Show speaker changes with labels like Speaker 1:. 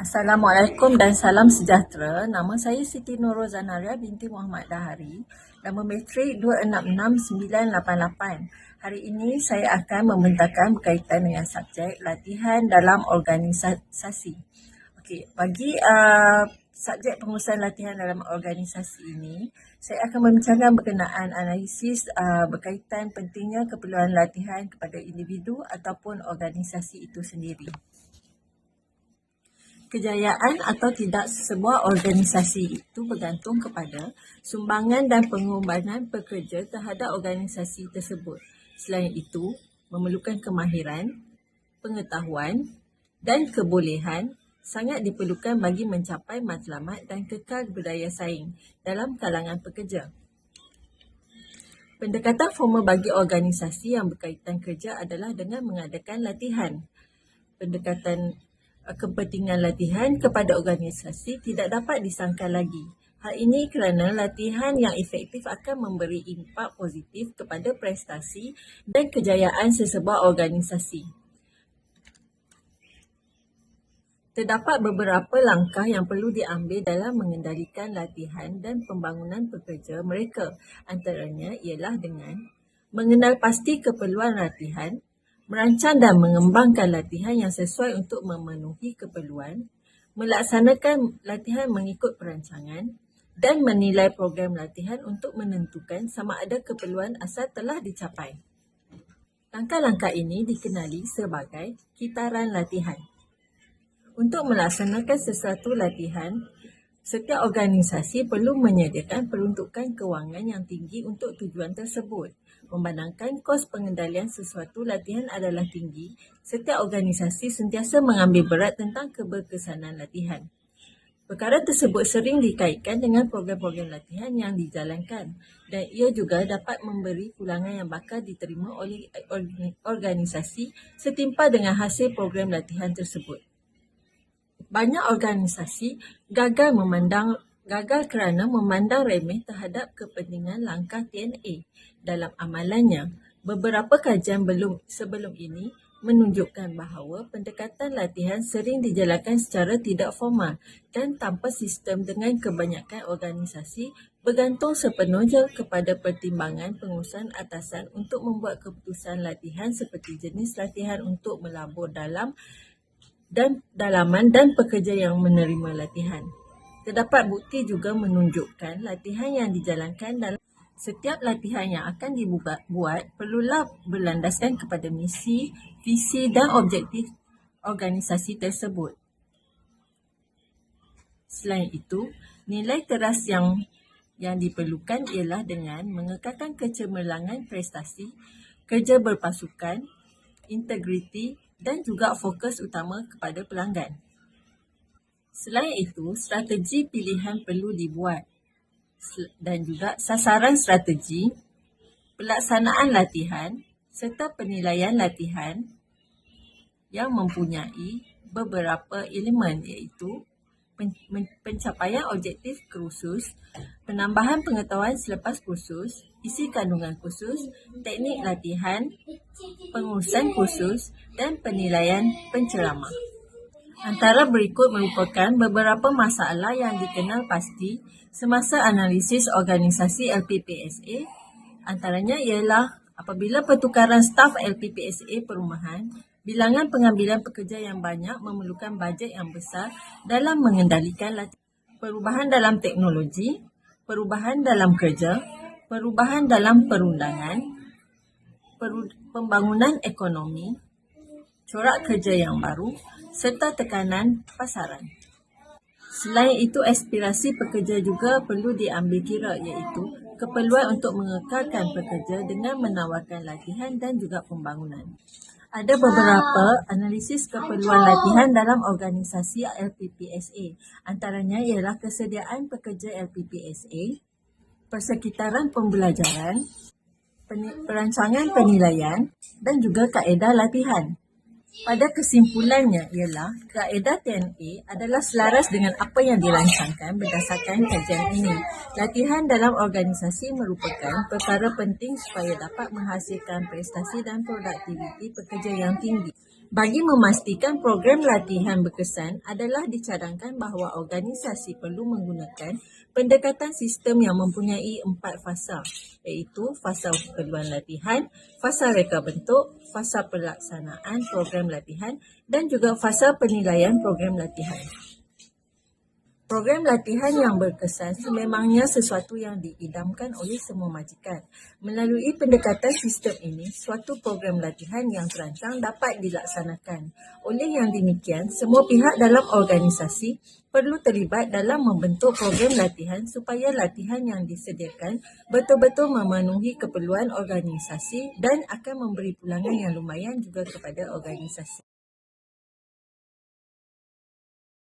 Speaker 1: Assalamualaikum dan salam sejahtera. Nama saya Siti Nurul Zanaria binti Muhammad Dahari. Nama matrik 266988. Hari ini saya akan membentangkan berkaitan dengan subjek latihan dalam organisasi. Okey, bagi subjek pengurusan latihan dalam organisasi ini, saya akan membincangkan berkenaan analisis berkaitan pentingnya keperluan latihan kepada individu ataupun organisasi itu sendiri. Kejayaan atau tidak sebuah organisasi itu bergantung kepada sumbangan dan pengorbanan pekerja terhadap organisasi tersebut. Selain itu, memerlukan kemahiran, pengetahuan dan kebolehan sangat diperlukan bagi mencapai matlamat dan kekal berdaya saing dalam kalangan pekerja. Pendekatan formal bagi organisasi yang berkaitan kerja adalah dengan mengadakan latihan. Pendekatan kepentingan latihan kepada organisasi tidak dapat disangkal lagi. Hal ini kerana latihan yang efektif akan memberi impak positif kepada prestasi dan kejayaan sesebuah organisasi. Terdapat beberapa langkah yang perlu diambil dalam mengendalikan latihan dan pembangunan pekerja mereka. Antaranya ialah dengan mengenal pasti keperluan latihan, merancang dan mengembangkan latihan yang sesuai untuk memenuhi keperluan, melaksanakan latihan mengikut perancangan, dan menilai program latihan untuk menentukan sama ada keperluan asal telah dicapai. Langkah-langkah ini dikenali sebagai kitaran latihan. Untuk melaksanakan sesuatu latihan, setiap organisasi perlu menyediakan peruntukan kewangan yang tinggi untuk tujuan tersebut. Memandangkan kos pengendalian sesuatu latihan adalah tinggi, setiap organisasi sentiasa mengambil berat tentang keberkesanan latihan. Perkara tersebut sering dikaitkan dengan program-program latihan yang dijalankan dan ia juga dapat memberi pulangan yang bakal diterima oleh organisasi setimpal dengan hasil program latihan tersebut. Banyak organisasi gagal kerana memandang remeh terhadap kepentingan langkah TNA dalam amalannya. Beberapa kajian sebelum ini menunjukkan bahawa pendekatan latihan sering dijalankan secara tidak formal dan tanpa sistem dengan kebanyakan organisasi bergantung sepenuhnya kepada pertimbangan pengurusan atasan untuk membuat keputusan latihan seperti jenis latihan untuk melabur dalaman dan pekerja yang menerima latihan. Terdapat bukti juga menunjukkan latihan yang dijalankan dalam setiap latihan yang akan dibuat perlulah berlandaskan kepada misi, visi dan objektif organisasi tersebut. Selain itu, nilai teras yang diperlukan ialah dengan mengekalkan kecemerlangan prestasi, kerja berpasukan, integriti dan juga fokus utama kepada pelanggan. Selain itu, strategi pilihan perlu dibuat dan juga sasaran strategi, pelaksanaan latihan serta penilaian latihan yang mempunyai beberapa elemen iaitu pencapaian objektif kursus, penambahan pengetahuan selepas kursus, isi kandungan kursus, teknik latihan, pengurusan kursus dan penilaian penceramah. Antara berikut merupakan beberapa masalah yang dikenal pasti semasa analisis organisasi LPPSA. Antaranya ialah apabila pertukaran staf LPPSA perumahan, bilangan pengambilan pekerja yang banyak memerlukan bajet yang besar dalam mengendalikan latihan. Perubahan dalam teknologi, perubahan dalam kerja, perubahan dalam perundangan, pembangunan ekonomi, corak kerja yang baru, serta tekanan pasaran. Selain itu, aspirasi pekerja juga perlu diambil kira iaitu keperluan untuk mengekalkan pekerja dengan menawarkan latihan dan juga pembangunan. Ada beberapa analisis keperluan latihan dalam organisasi LPPSA. Antaranya ialah kesediaan pekerja LPPSA, persekitaran pembelajaran, perancangan penilaian dan juga kaedah latihan. Pada kesimpulannya ialah kaedah TNA adalah selaras dengan apa yang dirancangkan berdasarkan kajian ini. Latihan dalam organisasi merupakan perkara penting supaya dapat menghasilkan prestasi dan produktiviti pekerja yang tinggi. Bagi memastikan program latihan berkesan adalah dicadangkan bahawa organisasi perlu menggunakan pendekatan sistem yang mempunyai 4 fasa, iaitu fasa keperluan latihan, fasa reka bentuk, fasa pelaksanaan program latihan dan juga fasa penilaian program latihan. Program latihan yang berkesan sememangnya sesuatu yang diidamkan oleh semua majikan. Melalui pendekatan sistem ini, suatu program latihan yang terancang dapat dilaksanakan. Oleh yang demikian, semua pihak dalam organisasi perlu terlibat dalam membentuk program latihan supaya latihan yang disediakan betul-betul memenuhi keperluan organisasi dan akan memberi pulangan yang lumayan juga kepada organisasi.